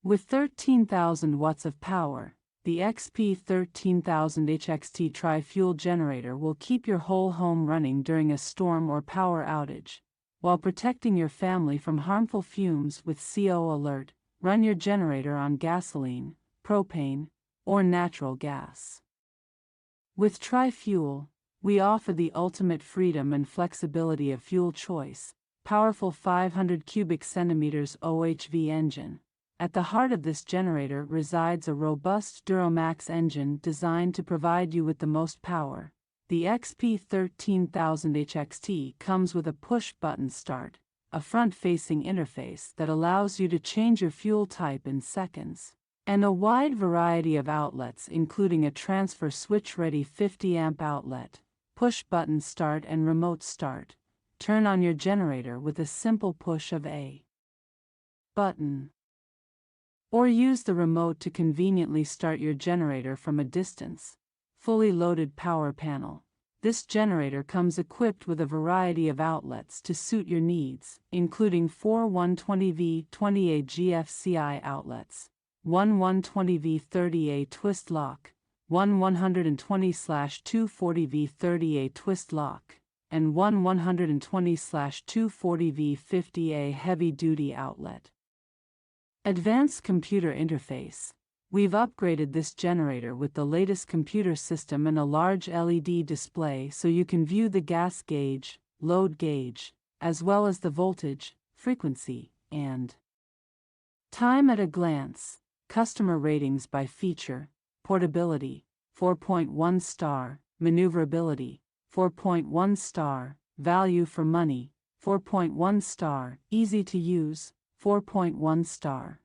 With 13,000 watts of power, the XP13000HXT tri-fuel generator will keep your whole home running during a storm or power outage, while protecting your family from harmful fumes with CO Alert. Run your generator on gasoline, propane, or natural gas. With tri-fuel, we offer the ultimate freedom and flexibility of fuel choice. Powerful 500 cubic centimeters OHV engine. At the heart of this generator resides a robust DuroMax engine designed to provide you with the most power. The XP13000HXT comes with a push-button start, a front-facing interface that allows you to change your fuel type in seconds, and a wide variety of outlets including a transfer switch-ready 50-amp outlet, push-button start and remote start. Turn on your generator with a simple push of a button. Or use the remote to conveniently start your generator from a distance. Fully loaded power panel. This generator comes equipped with a variety of outlets to suit your needs, including 4 120V 28 GFCI outlets, one 120V 30A twist lock, one 120/240V 30A twist lock, and one 120/240V 50A heavy-duty outlet. Advanced computer interface. We've upgraded this generator with the latest computer system and a large LED display so you can view the gas gauge, load gauge, as well as the voltage, frequency, and time at a glance. Customer ratings by feature: portability, 4.1 star, maneuverability, 4.1 star, value for money, 4.1 star, easy to use, 4.1 star.